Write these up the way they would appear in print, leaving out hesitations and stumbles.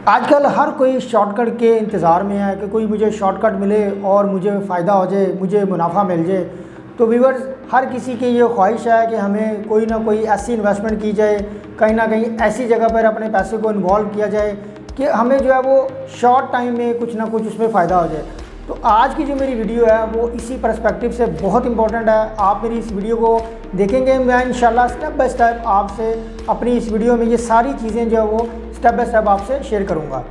आजकल हर कोई शॉर्टकट के इंतज़ार में है कि कोई मुझे शॉर्टकट मिले और मुझे फ़ायदा हो जाए, मुझे मुनाफा मिल जाए। तो व्यूअर्स, हर किसी की ये ख्वाहिश है कि हमें कोई ना कोई ऐसी इन्वेस्टमेंट की जाए, कहीं ना कहीं ऐसी जगह पर अपने पैसे को इन्वॉल्व किया जाए कि हमें जो है वो शॉर्ट टाइम में कुछ ना कुछ उसमें फ़ायदा हो जाए। तो आज की जो मेरी वीडियो है वो इसी पर्सपेक्टिव से बहुत इंपॉर्टेंट है। आप मेरी इस वीडियो को देखेंगे, मैं इंशाल्लाह स्टेप बाय स्टेप आपसे अपनी इस वीडियो में ये सारी चीज़ें जो है वो स्टेप बाय स्टेप आपसे शेयर करूँगा।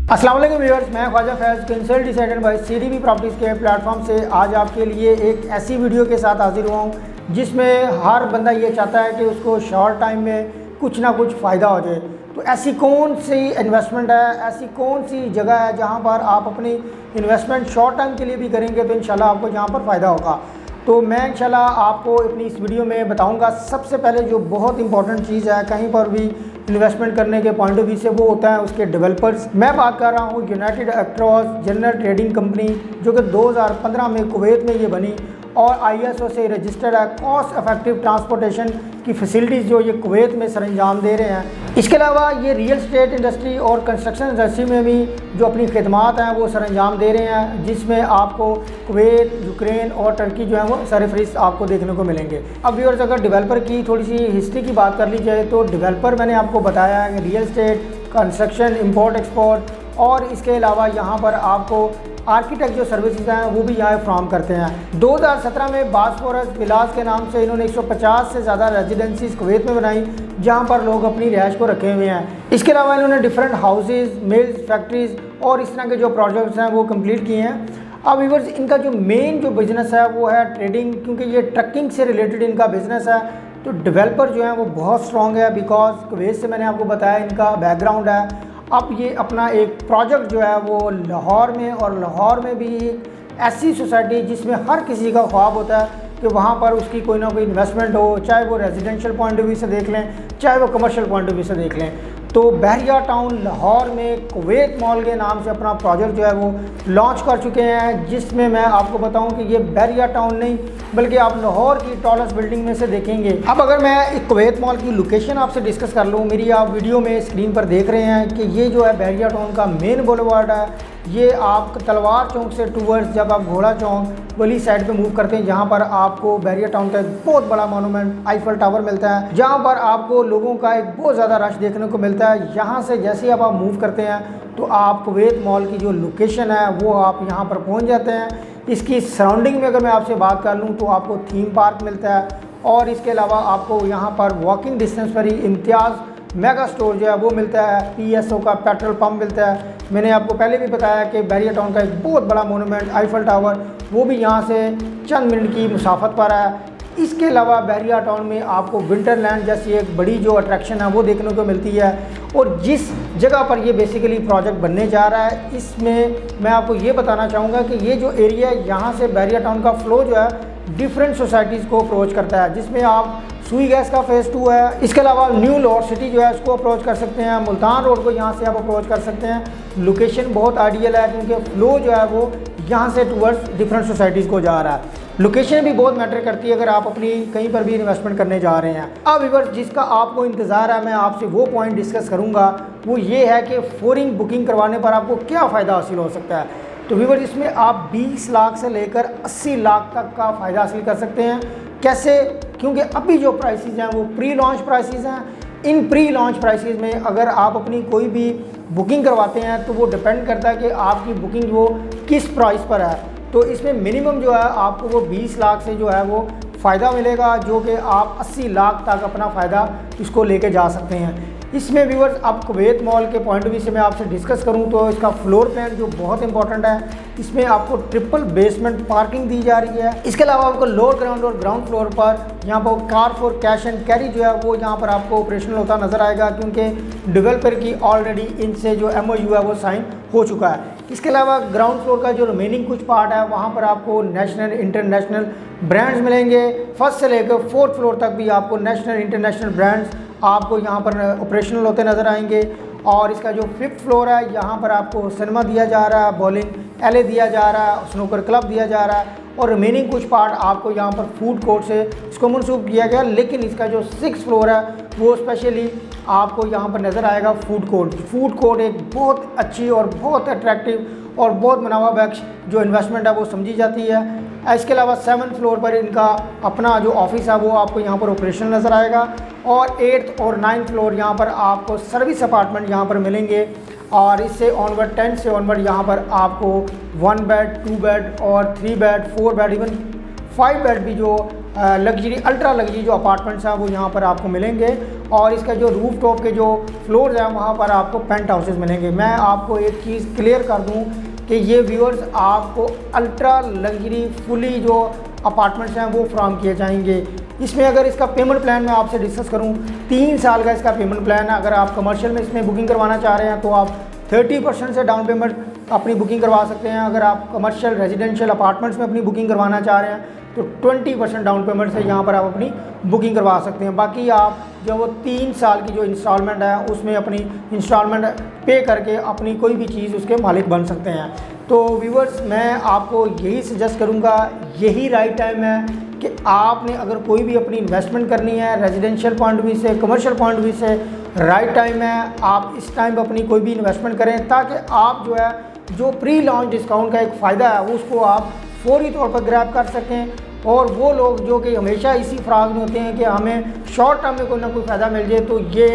अस्सलाम वालेकुम व्यूअर्स, मैं Khwaja Faiz consult decided by CDB properties के प्लेटफॉर्म से आज आपके लिए एक ऐसी वीडियो के साथ हाजिर हुआ हूँ जिसमें हर बंदा ये चाहता है कि उसको शॉर्ट टाइम में कुछ ना कुछ फ़ायदा हो जाए। तो ऐसी कौन सी इन्वेस्टमेंट है, ऐसी कौन सी जगह है जहाँ पर आप अपनी इन्वेस्टमेंट शॉर्ट टाइम के लिए भी करेंगे तो इंशाल्लाह आपको यहाँ पर फ़ायदा होगा। तो मैं इंशाल्लाह आपको अपनी इस वीडियो में बताऊंगा। सबसे पहले जो बहुत इंपॉर्टेंट चीज़ है कहीं पर भी इन्वेस्टमेंट करने के पॉइंट ऑफ व्यू से, वो होता है उसके डेवलपर्स। मैं बात कर रहा हूँ यूनाइटेड एक्ट्रॉस जनरल ट्रेडिंग कंपनी, जो कि 2015 में कुवैत में ये बनी और ISO से रजिस्टर्ड है। कॉस्ट इफेक्टिव ट्रांसपोर्टेशन की फैसिलिटीज़ जो ये कुवैत में सरंजाम दे रहे हैं। इसके अलावा ये रियल एस्टेट इंडस्ट्री और कंस्ट्रक्शन इंडस्ट्री में भी जो अपनी खिदमात हैं वो सरंजाम दे रहे हैं, जिसमें आपको कुवैत, यूक्रेन और टर्की जो है वो सरफहरिस्त आपको देखने को मिलेंगे। अब व्यूअर्स, अगर डेवलपर की थोड़ी सी हिस्ट्री की बात कर ली जाए तो डेवलपर मैंने आपको बताया है कि real estate, construction, import export और इसके अलावा यहाँ पर आपको आर्किटेक्ट जो सर्विसेज हैं वो भी यहाँ फ्राहम करते हैं। 2017 में बासफोरस विलास के नाम से इन्होंने 150 से ज़्यादा रेजिडेंसीज कुवैत में बनाई, जहाँ पर लोग अपनी रिहाइश को रखे हुए हैं। इसके अलावा इन्होंने डिफरेंट हाउसेज, मिल्स, फैक्ट्रीज और इस तरह के जो प्रोजेक्ट्स हैं वो कंप्लीट किए हैं। अब व्यूअर्स, इनका जो मेन जो बिज़नेस है वो है ट्रेडिंग, क्योंकि ये ट्रकिंग से रिलेटेड इनका बिज़नेस है। तो डेवलपर जो है वो बहुत स्ट्रॉन्ग है, बिकॉज कुवैत से मैंने आपको बताया इनका बैकग्राउंड है। अब ये अपना एक प्रोजेक्ट जो है वो लाहौर में, और लाहौर में भी एक ऐसी सोसाइटी जिसमें हर किसी का ख्वाब होता है कि वहाँ पर उसकी कोई ना कोई इन्वेस्टमेंट हो, चाहे वो रेजिडेंशियल पॉइंट ऑफ व्यू से देख लें, चाहे वो कमर्शियल पॉइंट ऑफ व्यू से देख लें। तो बहरिया टाउन लाहौर में कुवैत मॉल के नाम से अपना प्रोजेक्ट जो है वो लॉन्च कर चुके हैं, जिसमें मैं आपको बताऊं कि ये बहरिया टाउन नहीं बल्कि आप लाहौर की टॉलेस्ट बिल्डिंग में से देखेंगे। अब अगर मैं एक कुवैत मॉल की लोकेशन आपसे डिस्कस कर लूँ, मेरी आप वीडियो में स्क्रीन पर देख रहे हैं कि ये जो है बहरिया टाउन का मेन बुलेवार्ड है। ये आप तलवार चौक से टूवर्ड्स जब आप घोड़ा चौक वाली साइड पे मूव करते हैं, जहाँ पर आपको बहरिया टाउन का एक बहुत बड़ा मोनूमेंट आईफल टावर मिलता है, जहाँ पर आपको लोगों का एक बहुत ज़्यादा रश देखने को मिलता है। यहाँ से जैसे ही आप मूव करते हैं तो आप कुवैत मॉल की जो लोकेशन है वो आप यहाँ पर पहुँच जाते हैं। इसकी सराउंडिंग में अगर मैं आपसे बात कर लूँ तो आपको थीम पार्क मिलता है, और इसके अलावा आपको यहाँ पर वॉकिंग डिस्टेंस पर ही इम्तियाज़ मेगा स्टोर जो है वो मिलता है। PSO का पेट्रोल पंप मिलता है। मैंने आपको पहले भी बताया कि बहरिया टाउन का एक बहुत बड़ा मोनूमेंट आईफल टावर वो भी यहाँ से चंद मिनट की मुसाफत पर है। इसके अलावा बहरिया टाउन में आपको विंटरलैंड जैसी एक बड़ी जो अट्रैक्शन है वो देखने को मिलती है। और जिस जगह पर ये बेसिकली प्रोजेक्ट बनने जा रहा है, इसमें मैं आपको ये बताना चाहूँगा कि ये जो एरिया है यहाँ से बहरिया टाउन का फ्लो जो है डिफरेंट सोसाइटीज़ को अप्रोच करता है, जिसमें आप सुई गैस का फेज़ 2 है। इसके अलावा न्यू लाहौर सिटी जो है उसको अप्रोच कर सकते हैं, मुल्तान रोड को यहाँ से आप अप्रोच कर सकते हैं। लोकेशन बहुत आइडियल है क्योंकि फ्लो जो है वो यहाँ से टूवर्ड्स डिफरेंट सोसाइटीज़ को जा रहा है। लोकेशन भी बहुत मैटर करती है अगर आप अपनी कहीं पर भी इन्वेस्टमेंट करने जा रहे हैं। अब व्यूअर्स, जिसका आपको इंतज़ार है, मैं आपसे वो पॉइंट डिस्कस करूँगा, वो ये है कि फॉरेन बुकिंग करवाने पर आपको क्या फ़ायदा हासिल हो सकता है। तो व्यूअर्स, इसमें आप 20 लाख से लेकर 80 लाख तक का फ़ायदा हासिल कर सकते हैं। कैसे? क्योंकि अभी जो प्राइसेस हैं वो प्री लॉन्च प्राइसेस हैं। इन प्री लॉन्च प्राइसेस में अगर आप अपनी कोई भी बुकिंग करवाते हैं तो वो डिपेंड करता है कि आपकी बुकिंग वो किस प्राइस पर है। तो इसमें मिनिमम जो है आपको वो 20 लाख से जो है वो फ़ायदा मिलेगा, जो कि आप 80 लाख तक अपना फ़ायदा इसको लेके जा सकते हैं। इसमें व्यूअर्स, अब कुवैत मॉल के पॉइंट ऑफ व्यू से मैं आपसे डिस्कस करूं तो इसका फ्लोर प्लान जो बहुत इंपॉर्टेंट है, इसमें आपको ट्रिपल बेसमेंट पार्किंग दी जा रही है। इसके अलावा आपको लोअर ग्राउंड और ग्राउंड फ्लोर पर यहाँ पर car for cash and carry जो है वो यहाँ पर आपको ऑपरेशनल होता नज़र आएगा, क्योंकि डेवलपर की ऑलरेडी इनसे जो MOU है वो साइन हो चुका है। इसके अलावा ग्राउंड फ्लोर का जो रिमेनिंग कुछ पार्ट है वहाँ पर आपको नेशनल इंटरनेशनल ब्रांड्स मिलेंगे। फर्स्ट से लेकर 4th फ्लोर तक भी आपको नेशनल इंटरनेशनल ब्रांड्स आपको यहाँ पर ऑपरेशनल होते नज़र आएंगे। और इसका जो 5th फ्लोर है यहाँ पर आपको सिनेमा दिया जा रहा है, बॉलिंग एले दिया जा रहा है, स्नूकर क्लब दिया जा रहा है और रिमेनिंग कुछ पार्ट आपको यहाँ पर फूड कोर्ट से इसको मनसूब किया गया। लेकिन इसका जो 6th फ्लोर है वो स्पेशली आपको यहाँ पर नज़र आएगा फूड कोर्ट। फूड कोर्ट एक बहुत अच्छी और बहुत अट्रैक्टिव और बहुत मुनाफा बख्श जो इन्वेस्टमेंट है वो समझी जाती है। इसके अलावा 7th फ्लोर पर इनका अपना जो ऑफिस है वो आपको यहाँ पर ऑपरेशन नज़र आएगा और 8th और 9th फ्लोर यहाँ पर आपको सर्विस अपार्टमेंट यहाँ पर मिलेंगे। और इससे ऑनवर्ड 10 से ऑनवर्ड यहाँ पर आपको 1 बेड, 2 बेड और 3 बेड, 4 बेड, इवन 5 बेड भी जो लग्जरी अल्ट्रा लग्जरी जो अपार्टमेंट्स हैं वो यहाँ पर आपको मिलेंगे। और इसका जो रूफ टॉप के जो फ्लोर्स हैं वहाँ पर आपको पेंट हाउसेस मिलेंगे। मैं आपको एक चीज़ क्लियर कर दूँ कि ये व्यूअर्स आपको अल्ट्रा लग्जरी फुली जो अपार्टमेंट्स हैं वो फ्राहम किए जाएंगे। इसमें अगर इसका पेमेंट प्लान मैं आपसे डिस्कस करूं, 3 साल का इसका पेमेंट प्लान है। अगर आप कमर्शियल में इसमें बुकिंग करवाना चाह रहे हैं तो आप 30% से डाउन पेमेंट अपनी बुकिंग करवा सकते हैं। अगर आप कमर्शियल रेजिडेंशियल अपार्टमेंट्स में अपनी बुकिंग करवाना चाह रहे हैं तो 20% डाउन पेमेंट से यहाँ पर आप अपनी बुकिंग करवा सकते हैं। बाकी आप जो वो 3 साल की जो इंस्टॉलमेंट है उसमें अपनी इंस्टॉलमेंट पे करके अपनी कोई भी चीज़ उसके मालिक बन सकते हैं। तो व्यूअर्स मैं आपको यही सजेस्ट करूँगा, यही राइट टाइम है कि आपने अगर कोई भी अपनी इन्वेस्टमेंट करनी है रेजिडेंशियल पॉइंट ऑफ व्यू से, कमर्शियल पॉइंट ऑफ व्यू से, राइट टाइम है आप इस टाइम पर अपनी कोई भी इन्वेस्टमेंट करें ताकि आप जो है जो प्री लॉन्च डिस्काउंट का एक फ़ायदा है उसको आप फौरी तौर पर ग्रैब कर सकें। और वो लोग जो कि हमेशा इसी फ्राग में होते हैं कि हमें शॉर्ट टर्म में कोई ना कोई फ़ायदा मिल जाए, तो ये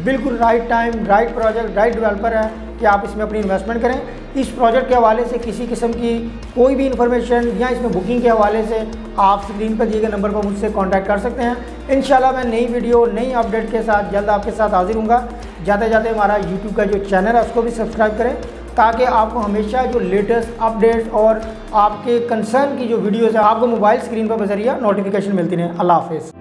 बिल्कुल right time, right project, right developer है कि आप इसमें अपनी इन्वेस्टमेंट करें। इस प्रोजेक्ट के हवाले से किसी किस्म की कोई भी इन्फॉर्मेशन या इसमें बुकिंग के हवाले से आप स्क्रीन पर दिए गए नंबर पर मुझसे कांटेक्ट कर सकते हैं। इंशाल्लाह मैं नई वीडियो, नई अपडेट के साथ जल्द आपके साथ हाजिर हूँगा। जाते जाते हमारा यूट्यूब का जो चैनल है उसको भी सब्सक्राइब करें ताकि आपको हमेशा जो लेटेस्ट अपडेट्स और आपके कंसर्न की जो वीडियोज़ है आपको मोबाइल स्क्रीन पर बजरिया नोटिफिकेशन मिलती रहे। अल्लाह हाफ़िज़।